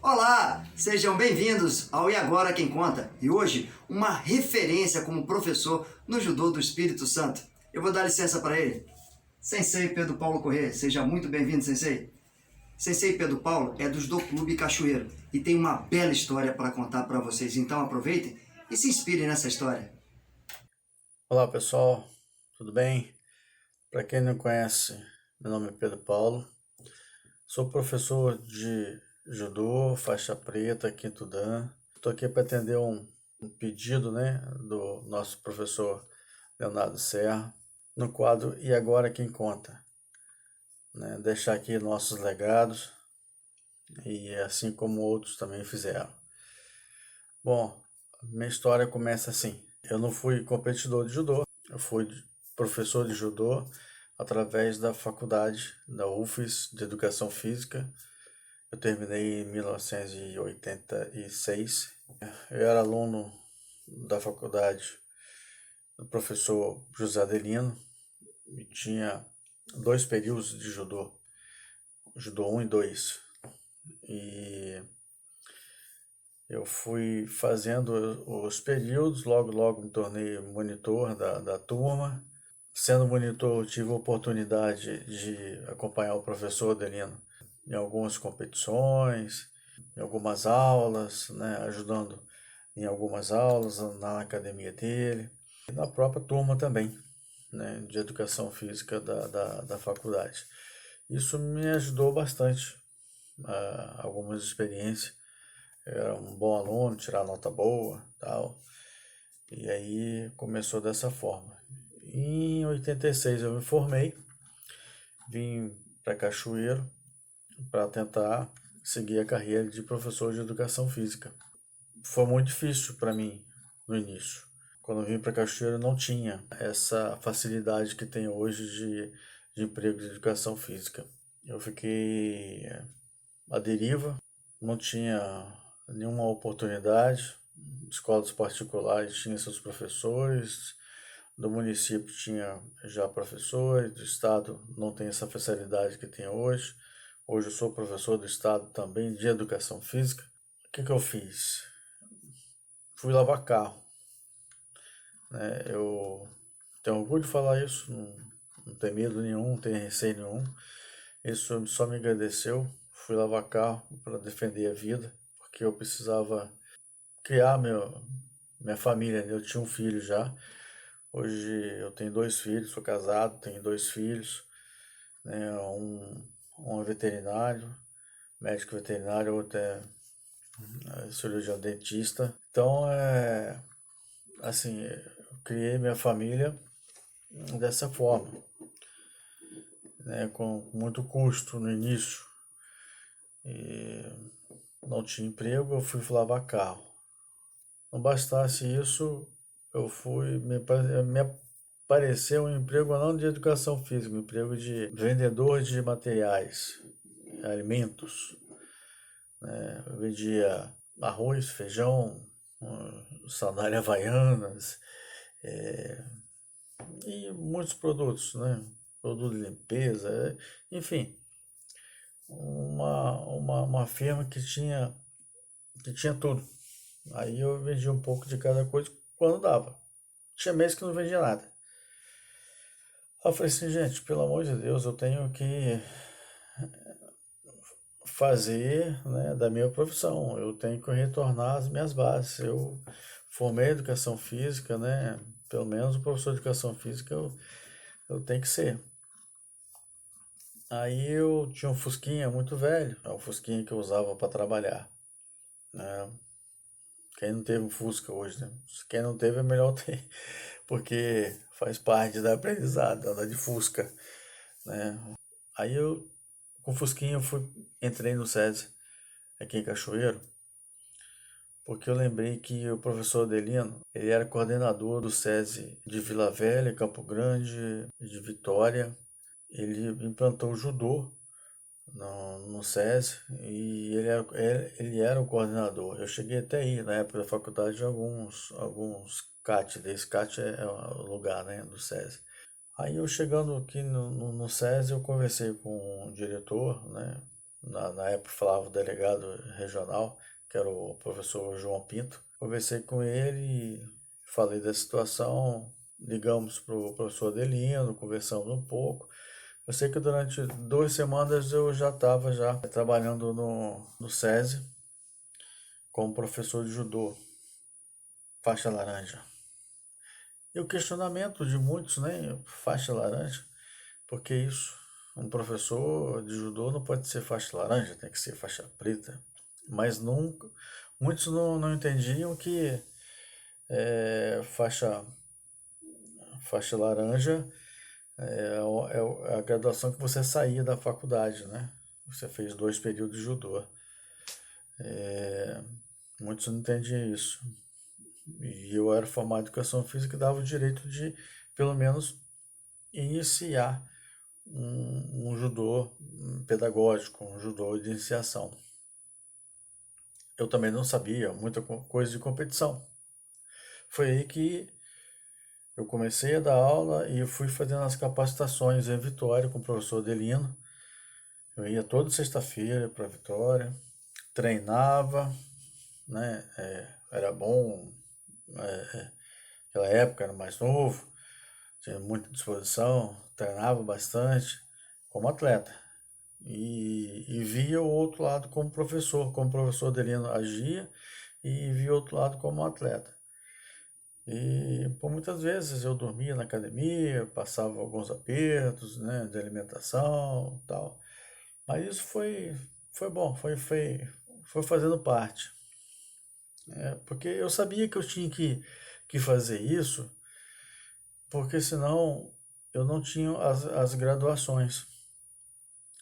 Olá, sejam bem-vindos ao E Agora Quem Conta. E hoje, uma referência como professor no judô do Espírito Santo. Eu vou dar licença para ele. Sensei Pedro Paulo Corrêa, seja muito bem-vindo, Sensei. Sensei Pedro Paulo é do Judô Clube Cachoeiro e tem uma bela história para contar para vocês. Então aproveitem e se inspirem nessa história. Olá pessoal, tudo bem? Para quem não conhece, meu nome é Pedro Paulo, sou professor de judô, faixa preta, quinto dan. Estou aqui para atender um pedido, do nosso professor Leonardo Serra, no quadro E Agora Quem Conta. Deixar aqui nossos legados e assim como outros também fizeram. Bom, minha história começa assim. Eu não fui competidor de judô, eu fui professor de judô através da faculdade da UFES de Educação Física. Eu terminei em 1986. Eu era aluno da faculdade do professor José Adelino e tinha 2 períodos de judô, judô 1 e 2. E eu fui fazendo os períodos, logo me tornei monitor da turma. Sendo monitor, tive a oportunidade de acompanhar o professor Adelino em algumas competições, em algumas aulas, ajudando em algumas aulas na academia dele, e na própria turma também, de educação física da faculdade. Isso me ajudou bastante, algumas experiências. Eu era um bom aluno, tirar nota boa, tal. E aí começou dessa forma. Em 86 eu me formei, vim para Cachoeiro para tentar seguir a carreira de professor de educação física. Foi muito difícil para mim no início. Quando eu vim para Cachoeiro não tinha essa facilidade que tem hoje de emprego de educação física. Eu fiquei à deriva, não tinha nenhuma oportunidade. Escolas particulares tinham seus professores, do município tinha já professores, do estado não tem essa facilidade que tem hoje. Hoje eu sou professor do estado também de educação física. O que eu fiz? Fui lavar carro. Eu tenho orgulho de falar isso, não tenho medo nenhum, não tenho receio nenhum. Isso só me agradeceu. Fui lavar carro para defender a vida, porque eu precisava criar minha família. Eu tinha um filho já. Hoje eu tenho 2 filhos, sou casado, tenho 2 filhos. Um é veterinário, médico veterinário, outro é cirurgião dentista. Então, assim, eu criei minha família dessa forma, com muito custo no início. E não tinha emprego, eu fui lavar carro. Não bastasse isso, me apareceu um emprego não de educação física, um emprego de vendedor de materiais, alimentos. Eu vendia arroz, feijão, sandália havaianas, e muitos produtos, Produto de limpeza, enfim. Uma firma que tinha tudo. Aí eu vendia um pouco de cada coisa quando dava. Tinha mês que não vendia nada. Aí eu falei assim, gente, pelo amor de Deus, eu tenho que fazer, da minha profissão. Eu tenho que retornar às minhas bases. Eu formei educação física, Pelo menos o professor de educação física eu tenho que ser. Aí eu tinha um Fusquinha muito velho, é o Fusquinha que eu usava para trabalhar, né? Quem não teve um Fusca hoje, né? Quem não teve é melhor ter, porque faz parte da aprendizado, andar de Fusca, né? Aí eu, com o Fusquinha, entrei no SESI, aqui em Cachoeiro, porque eu lembrei que o professor Adelino, ele era coordenador do SESI de Vila Velha, Campo Grande, de Vitória. Ele implantou o judô no SESI e ele era o coordenador. Eu cheguei até aí na época da faculdade de alguns CAT, desse CAT é o lugar, do SESI. Aí eu chegando aqui no SESI, eu conversei com o diretor, na época falava o delegado regional, que era o professor João Pinto. Conversei com ele e falei da situação, ligamos para o professor Adelino, conversamos um pouco. Eu sei que durante 2 semanas eu já estava trabalhando no SESI como professor de judô, faixa laranja. E o questionamento de muitos, né, faixa laranja, por que isso? Um professor de judô não pode ser faixa laranja, tem que ser faixa preta. Mas nunca, muitos não entendiam que faixa laranja é a graduação que você saía da faculdade, né? Você fez 2 períodos de judô. Muitos não entendiam isso. E eu era formado em educação física e dava o direito de, pelo menos, iniciar um judô pedagógico, um judô de iniciação. Eu também não sabia muita coisa de competição. Foi aí que eu comecei a dar aula e fui fazendo as capacitações em Vitória com o professor Adelino. Eu ia toda sexta-feira para Vitória, treinava, né? Era bom, naquela época era mais novo, tinha muita disposição, treinava bastante como atleta. E via o outro lado como o professor Adelino agia, e via o outro lado como atleta. E por muitas vezes eu dormia na academia, passava alguns apertos, né, de alimentação, tal. Mas isso foi bom, foi fazendo parte. Porque eu sabia que eu tinha que fazer isso, porque senão eu não tinha as graduações,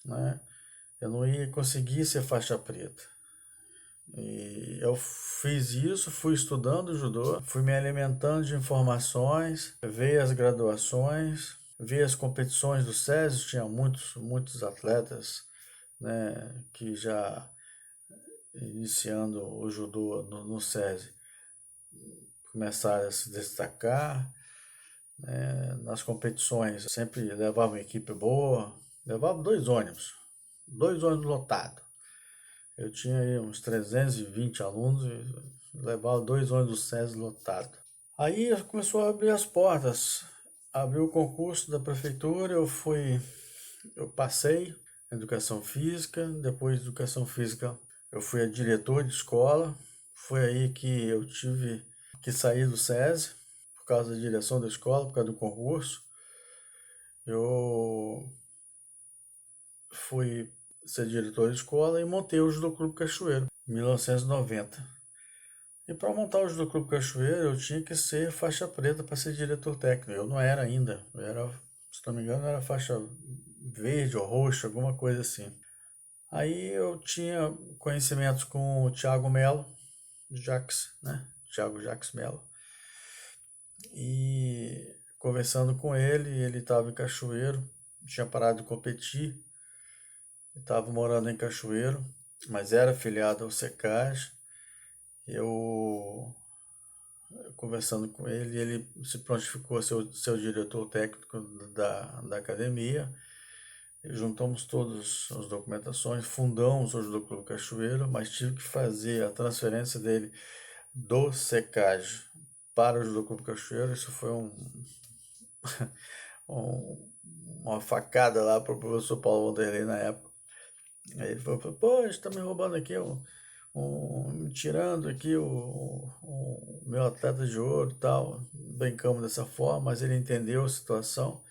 né? Eu não ia conseguir ser faixa preta. E eu fiz isso, fui estudando judô, fui me alimentando de informações, vi as graduações, vi as competições do SESI, tinha muitos atletas, né, que já iniciando o judô no SESI começaram a se destacar, né, nas competições. Eu sempre levava uma equipe boa, levava 2 ônibus lotados. Eu tinha aí uns 320 alunos e levava 2 ônibus do SESI lotados. Aí começou a abrir as portas, abriu o concurso da prefeitura, eu passei em educação física, depois de educação física eu fui a diretor de escola, foi aí que eu tive que sair do SESI, por causa da direção da escola, por causa do concurso. Eu fui ser diretor de escola e montei o Judô Clube Cachoeiro, em 1990. E para montar o Judô Clube Cachoeiro, eu tinha que ser faixa preta para ser diretor técnico. Eu não era ainda, eu era, se não me engano, era faixa verde ou roxa, alguma coisa assim. Aí eu tinha conhecimentos com o Thiago Melo, Jax, né? Thiago Jax Melo. E conversando com ele estava em Cachoeiro, tinha parado de competir, estava morando em Cachoeiro, mas era afiliado ao Secage. Eu conversando com ele, ele se prontificou a ser o seu diretor técnico da academia. Juntamos todas as documentações, fundamos o Judô Clube Cachoeiro, mas tive que fazer a transferência dele do Secage para o Judô Clube Cachoeiro. Isso foi uma facada lá para o professor Paulo Vanderlei na época. Aí ele falou, pô, está me roubando aqui, me tirando aqui o meu atleta de ouro e tal. Brincamos dessa forma, mas ele entendeu a situação,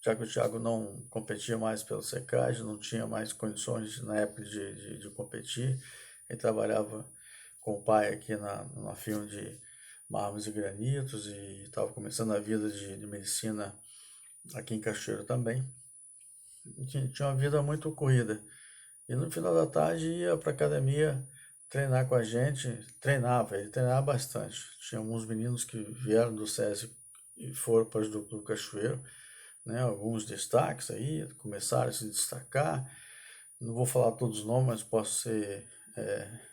já que o Thiago não competia mais pelo Secage, não tinha mais condições na época de competir. Ele trabalhava com o pai aqui na firma de mármores e granitos e estava começando a vida de medicina aqui em Cachoeiro também. Tinha uma vida muito corrida. E no final da tarde ia para a academia treinar com a gente, ele treinava bastante. Tinha alguns meninos que vieram do SESI e foram para o Clube Cachoeiro, né? Alguns destaques aí, começaram a se destacar. Não vou falar todos os nomes, mas posso ser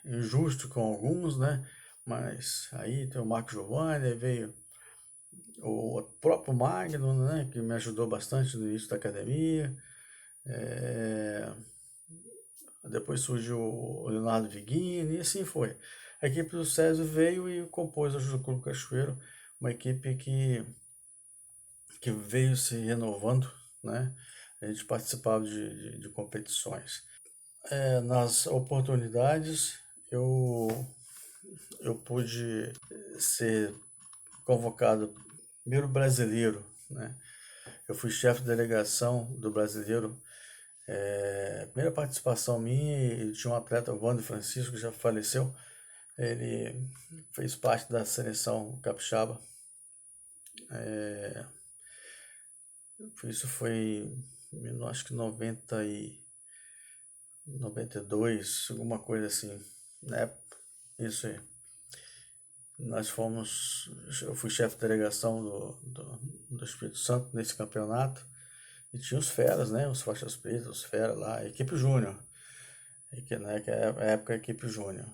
injusto com alguns, né? Mas aí tem o Marco Giovanni, aí veio o próprio Magno, né? Que me ajudou bastante no início da academia. depois surgiu o Leonardo Viguini, e assim foi. A equipe do Césio veio e compôs o Judo Clube Cachoeiro, uma equipe que veio se renovando, né? A gente participava de competições. Nas oportunidades, eu pude ser convocado primeiro brasileiro, né? Eu fui chefe de delegação do brasileiro. Primeira participação minha, e tinha um atleta, o Wander Francisco, que já faleceu. Ele fez parte da seleção capixaba. Isso foi, acho que 92, alguma coisa assim, né? Isso aí. Eu fui chefe de delegação do Espírito Santo nesse campeonato. E tinha os feras, né? Os faixas pretas, os feras lá, a equipe júnior. Né, que é a época da equipe júnior.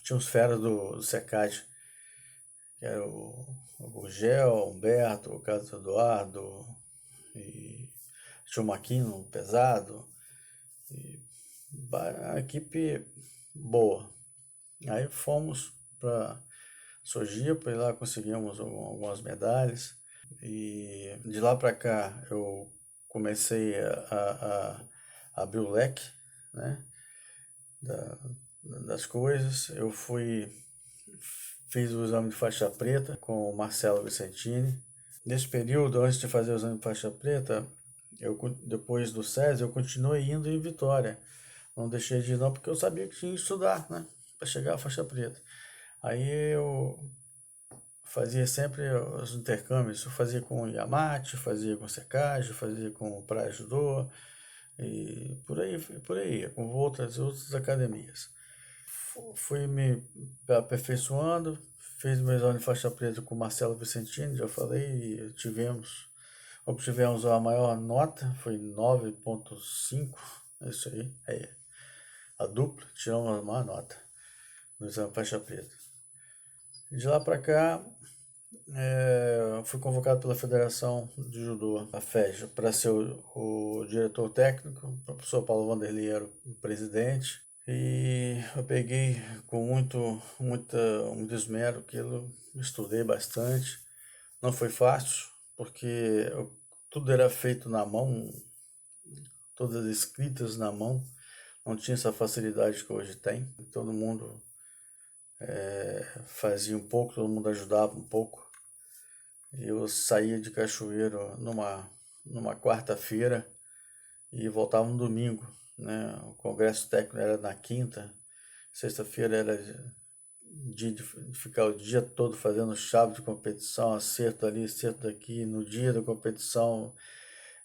Tinha os feras do Secad, que era o Gurgel, o Humberto, o Carlos Eduardo, e tinha o Maquino pesado. E a equipe boa. Aí fomos para Sojipa e lá conseguimos algumas medalhas. E de lá para cá eu comecei a abrir o leque, né, das coisas. Fiz o exame de faixa preta com o Marcelo Vicentini. Nesse período, antes de fazer o exame de faixa preta, depois do SESI, eu continuei indo em Vitória. Não deixei de ir não, porque eu sabia que tinha que estudar, né, para chegar à faixa preta. Aí eu fazia sempre os intercâmbios, eu fazia com o Yamate, fazia com o Secage, fazia com o Praia Judô, e por aí, com outras academias. Fui me aperfeiçoando, fiz meu exame de faixa preta com o Marcelo Vicentini, já falei, e obtivemos a maior nota, foi 9,5, isso aí, a dupla, tiramos a maior nota no exame de faixa preta. De lá para cá, fui convocado pela Federação de Judô, a FEJ, para ser o diretor técnico. O professor Paulo Vanderlei era o presidente. E eu peguei com muito esmero aquilo, estudei bastante. Não foi fácil, porque tudo era feito na mão, todas escritas na mão. Não tinha essa facilidade que hoje tem. Todo mundo fazia um pouco, todo mundo ajudava um pouco. Eu saía de Cachoeiro numa quarta-feira e voltava no domingo, né? O congresso técnico era na quinta, sexta-feira era dia de ficar o dia todo fazendo chave de competição, acerto ali, acerto daqui. No dia da competição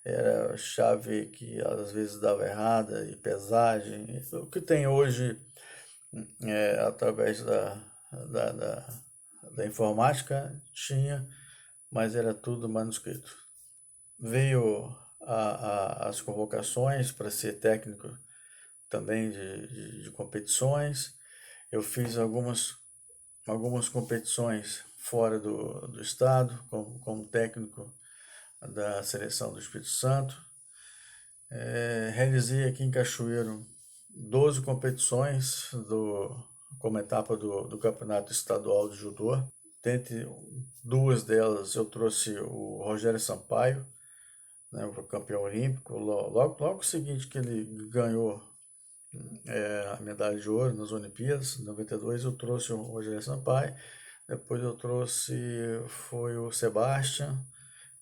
era chave que às vezes dava errada e pesagem. O que tem hoje através da, da, da informática tinha, mas era tudo manuscrito. Veio as convocações para ser técnico também de competições. Eu fiz algumas competições fora do estado, como técnico da seleção do Espírito Santo. Realizei aqui em Cachoeiro 12 competições como etapa do Campeonato Estadual de Judô. Dentre duas delas eu trouxe o Rogério Sampaio, né, o campeão olímpico. Logo seguinte que ele ganhou a medalha de ouro nas Olimpíadas, em 92, eu trouxe o Rogério Sampaio. Depois foi o Sebastian,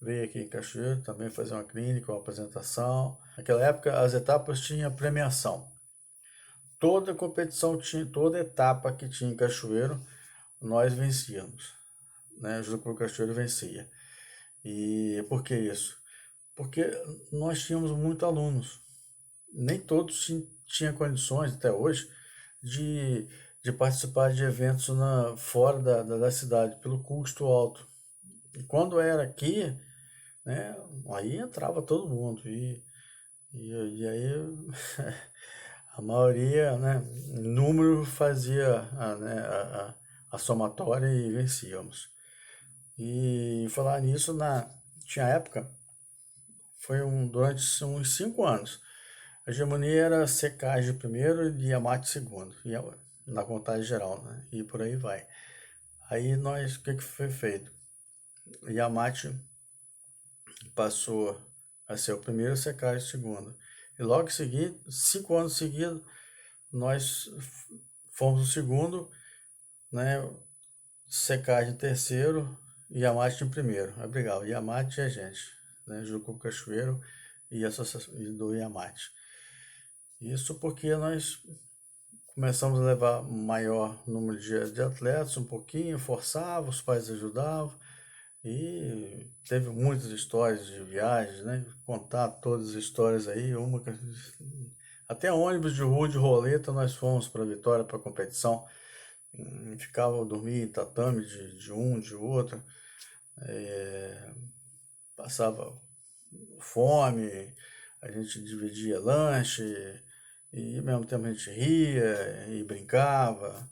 veio aqui em Cachoeiro também fazer uma clínica, uma apresentação. Naquela época as etapas tinham premiação. Toda competição toda etapa que tinha em Cachoeiro, nós vencíamos, né? O Judo Clube Cachoeiro vencia. E por que isso? Porque nós tínhamos muitos alunos. Nem todos tinham condições, até hoje, de participar de eventos fora da cidade, pelo custo alto. E quando era aqui, né, aí entrava todo mundo. E aí a maioria, né, número fazia a somatória e vencíamos. E falar nisso, tinha época, durante uns 5 anos, A hegemonia era secagem primeiro e Yamate segundo, na contagem geral, né? E por aí vai. Aí o que foi feito? Yamate passou a ser o primeiro, secagem o segundo. E logo em seguida, 5 anos seguidos, nós fomos o segundo, né? Secagem terceiro e Yamate em primeiro. Obrigado. Yamate e a gente, né? Jucu Cachoeiro e a associação do Yamate. Isso porque nós começamos a levar maior número de atletas, um pouquinho, forçava, os pais ajudavam. E teve muitas histórias de viagens, né? Contar todas as histórias aí, até ônibus de rua de roleta nós fomos para Vitória para competição. Ficava dormir em tatame de um, de outro, passava fome, a gente dividia lanche e ao mesmo tempo a gente ria e brincava.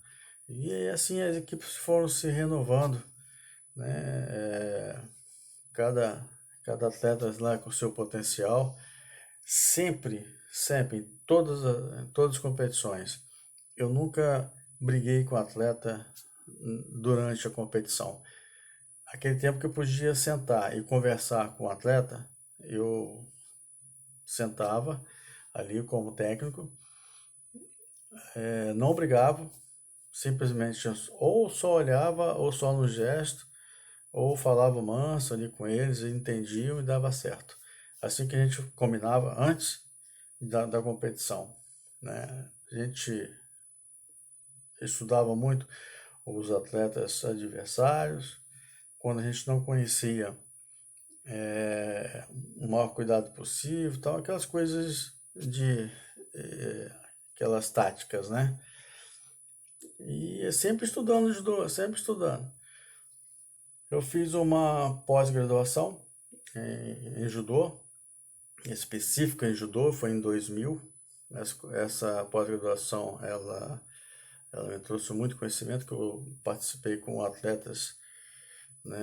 E assim as equipes foram se renovando, né? Cada, cada atleta lá com seu potencial, sempre, em todas as competições. Eu nunca briguei com o atleta durante a competição. Aquele tempo que eu podia sentar e conversar com o atleta, eu sentava ali como técnico, não brigava, simplesmente ou só olhava ou só no gesto, ou falava manso ali com eles, e entendiam e dava certo. Assim que a gente combinava antes da competição, né? A gente estudava muito os atletas adversários. Quando a gente não conhecia, o maior cuidado possível, tal, aquelas coisas aquelas táticas, né? E sempre estudando judô, sempre estudando. Eu fiz uma pós-graduação em judô, específica em judô, foi em 2000. Essa pós-graduação, ela me trouxe muito conhecimento, que eu participei com atletas, né,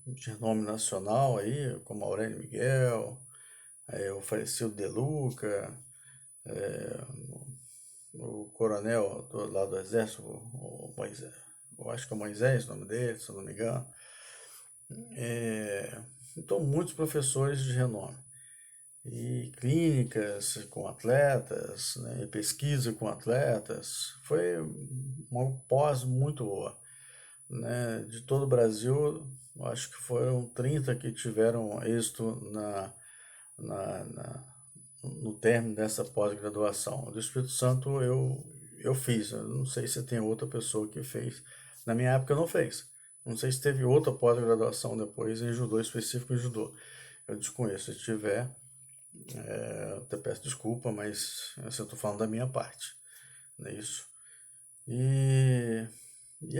de nome nacional aí, como Aurélio Miguel, o falecido De Luca, o coronel lá do exército, o Moisés, eu acho que é Moisés o nome dele, se eu não me engano. Então, muitos professores de renome. E clínicas com atletas, né, e pesquisa com atletas. Foi uma pós muito boa, né? De todo o Brasil, acho que foram 30 que tiveram êxito no término dessa pós-graduação. Do Espírito Santo eu fiz, eu não sei se tem outra pessoa que fez. Na minha época não fez. Não sei se teve outra pós-graduação depois em judô, específico em judô. Eu desconheço. Se tiver, até peço desculpa, mas assim, eu estou falando da minha parte. Não é isso? E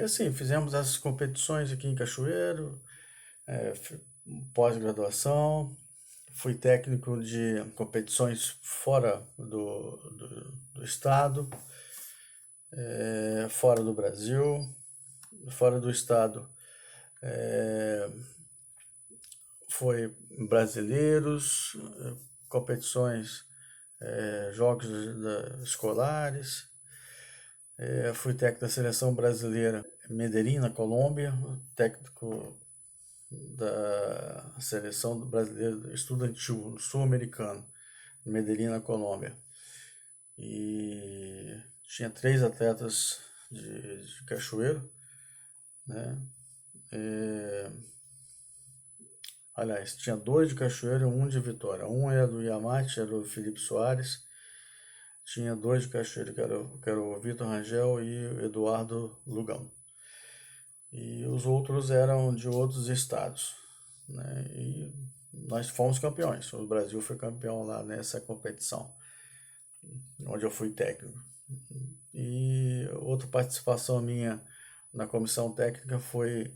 assim, fizemos essas competições aqui em Cachoeiro, pós-graduação. Fui técnico de competições fora do estado, fora do Brasil, fora do estado. Foi brasileiros, competições, jogos escolares. Fui técnico da seleção brasileira Medellín, na Colômbia, técnico da seleção brasileira estudantil sul-americano, Medellín, na Colômbia. E tinha 3 atletas de Cachoeiro, né? Aliás, tinha 2 de Cachoeiro e 1 de Vitória. Um era do Yamate, era o Felipe Soares. Tinha 2 de Cachoeiro, que era o Vitor Rangel e o Eduardo Lugão. E os outros eram de outros estados, né? E nós fomos campeões. O Brasil foi campeão lá nessa competição, onde eu fui técnico. E outra participação minha na comissão técnica foi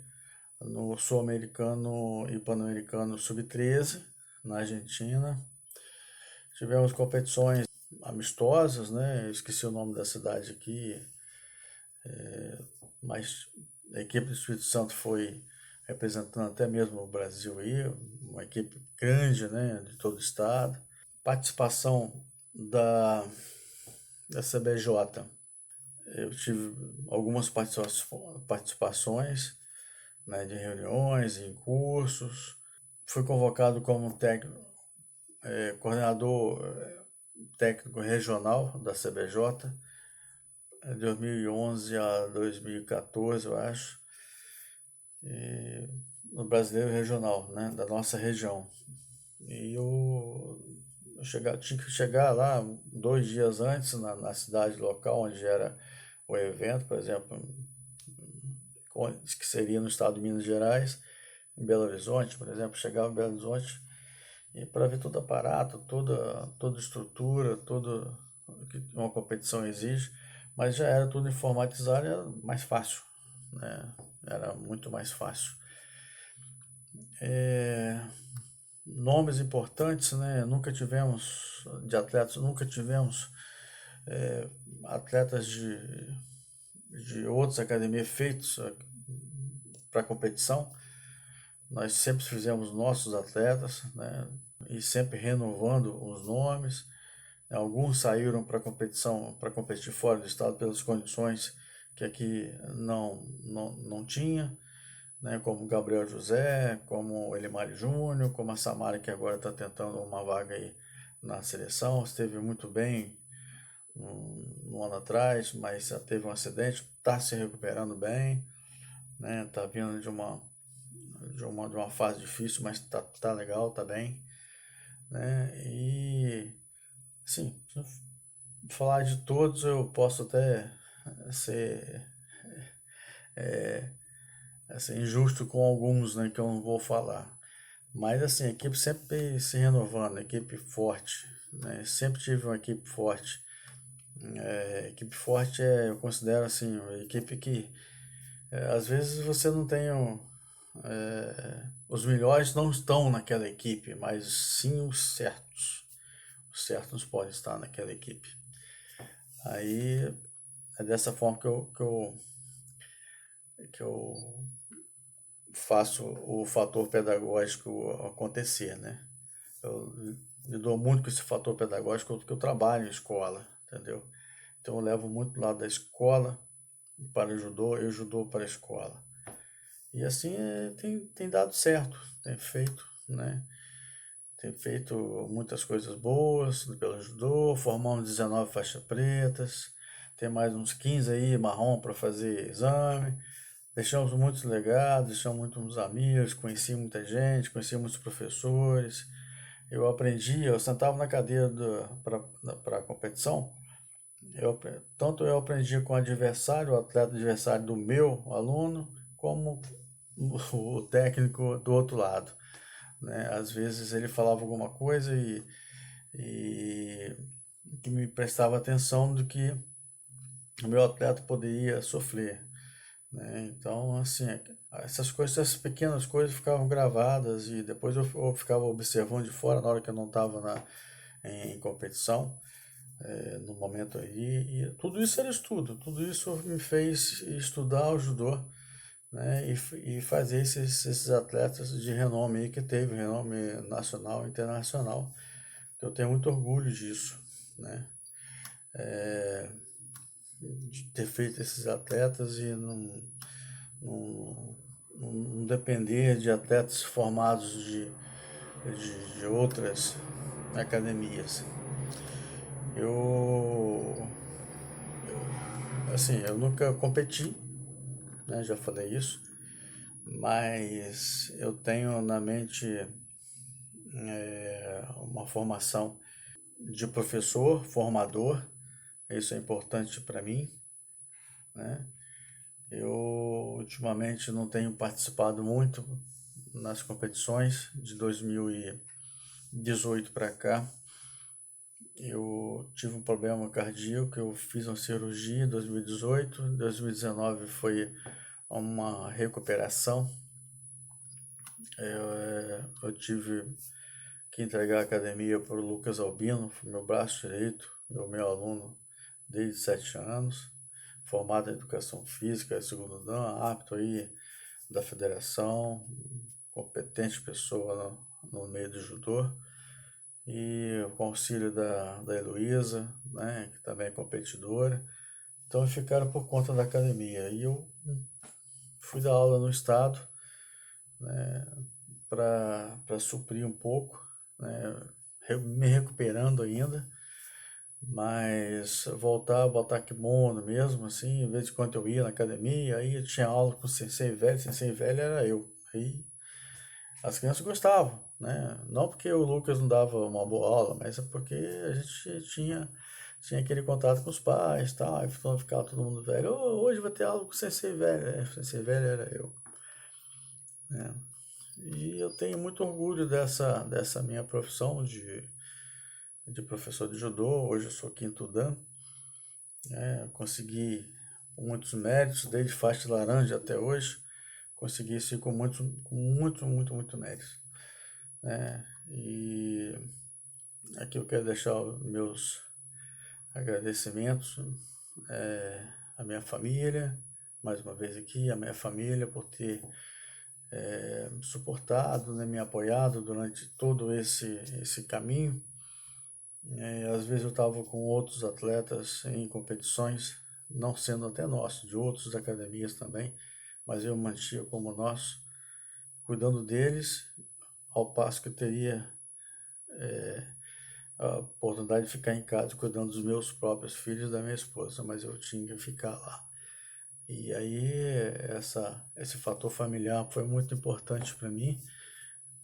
no Sul-Americano e Pan-Americano Sub-13, na Argentina. Tivemos competições amistosas, né? Eu esqueci o nome da cidade aqui, mas a equipe do Espírito Santo foi representando até mesmo o Brasil aí, uma equipe grande, né, de todo o estado. Participação da, da CBJ. Eu tive algumas participações, né, de reuniões, em cursos. Fui convocado como coordenador técnico regional da CBJ, de 2011 a 2014, eu acho, no Brasileiro Regional, né, da nossa região. E tinha que chegar lá 2 dias antes na cidade local onde era o evento, por exemplo, que seria no estado de Minas Gerais, em Belo Horizonte, por exemplo, chegava em Belo Horizonte e para ver todo aparato, toda estrutura, tudo que uma competição exige, mas já era tudo informatizado, era mais fácil, né? Era muito mais fácil. Nomes importantes, né? De atletas, nunca tivemos atletas de outras academias feitos para competição. Nós sempre fizemos nossos atletas, né? E sempre renovando os nomes. Alguns saíram para competição, para competir fora do estado pelas condições que aqui não tinha, né? Como Gabriel José, como o Elimari Júnior, como a Samara, que agora está tentando uma vaga aí na seleção. Esteve muito bem um ano atrás, mas já teve um acidente, está se recuperando bem, né? Está vindo de uma fase difícil, mas tá legal, tá bem, né? E, assim, se eu falar de todos, eu posso até ser assim, injusto com alguns, né, que eu não vou falar. Mas, assim, a equipe sempre se renovando, equipe forte, né? Sempre tive uma equipe forte. Equipe forte eu considero, assim, uma equipe que às vezes você não tem os melhores não estão naquela equipe, mas sim os certos. Os certos podem estar naquela equipe. Aí é dessa forma que eu faço o fator pedagógico acontecer, né? Eu lido muito com esse fator pedagógico porque eu trabalho em escola, entendeu? Então eu levo muito do lado da escola para o judô e o judô para a escola. E assim tem dado certo, tem feito, né? Tem feito muitas coisas boas pelo judô, formamos 19 faixas pretas, tem mais uns 15 aí marrom para fazer exame. Deixamos muitos legados, deixamos muitos amigos, conheci muita gente, conheci muitos professores. Eu sentava na cadeira para a competição, tanto eu aprendi com o atleta adversário do meu aluno, como o técnico do outro lado, né? Às vezes ele falava alguma coisa e que me prestava atenção do que o meu atleta poderia sofrer, né? Então, assim, essas pequenas coisas ficavam gravadas e depois eu ficava observando de fora na hora que eu não estava em competição, no momento aí. E tudo isso era estudo, tudo isso me fez estudar o judô, né? E fazer esses atletas de renome aí que teve, renome nacional e internacional, que eu tenho muito orgulho disso, né? De ter feito esses atletas e não depender de atletas formados de outras academias. Assim, eu nunca competi, né? Já falei isso, mas eu tenho na mente uma formação de professor, formador. Isso é importante para mim, né? Eu ultimamente não tenho participado muito nas competições de 2018 para cá. Eu tive um problema cardíaco, eu fiz uma cirurgia em 2018, 2019 foi uma recuperação. Eu tive que entregar a academia para o Lucas Albino, meu braço direito, meu aluno desde 7 anos, formado em Educação Física, segundo dan, apto aí da federação, competente pessoa no meio do judô. e com o auxílio da Heloísa, né, que também é competidora. Então ficaram por conta da academia. E eu fui dar aula no estado, né, para suprir um pouco, né, me recuperando ainda, mas voltar a botar kimono mesmo, assim, em vez de quando eu ia na academia, aí eu tinha aula com sensei velho era eu. Aí as crianças gostavam, né? Não porque o Lucas não dava uma boa aula, mas é porque a gente tinha aquele contato com os pais, tal, e então ficava todo mundo velho. "Ô, hoje vou ter aula com o sensei velho." É, o sensei velho era eu, né? E eu tenho muito orgulho dessa minha profissão de professor de judô. Hoje eu sou quinto dan, né? Consegui com muitos méritos, desde faixa laranja até hoje, consegui isso com muito mérito, né? E aqui eu quero deixar os meus agradecimentos à minha família, mais uma vez aqui, a minha família por ter suportado, né, me apoiado durante todo esse caminho. Às vezes eu estava com outros atletas em competições, não sendo até nosso, de outras academias também, mas eu mantinha como nosso, cuidando deles, ao passo que eu teria a oportunidade de ficar em casa cuidando dos meus próprios filhos e da minha esposa, mas eu tinha que ficar lá. E aí esse fator familiar foi muito importante para mim,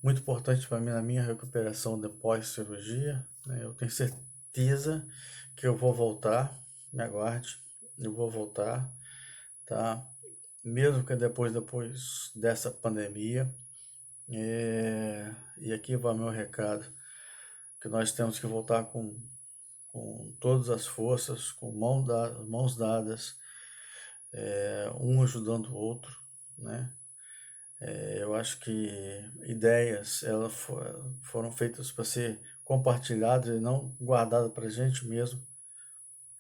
muito importante para mim na minha recuperação depois cirurgia, né? Eu tenho certeza que eu vou voltar, me aguarde, eu vou voltar, tá? Mesmo que depois dessa pandemia. E aqui vai o meu recado, que nós temos que voltar com todas as forças, com mãos dadas, um ajudando o outro, né? Eu acho que ideias foram feitas para ser compartilhadas e não guardadas para a gente mesmo.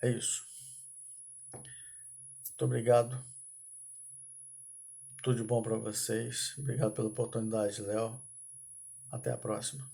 É isso. Muito obrigado. Tudo de bom para vocês. Obrigado pela oportunidade, Léo. Até a próxima.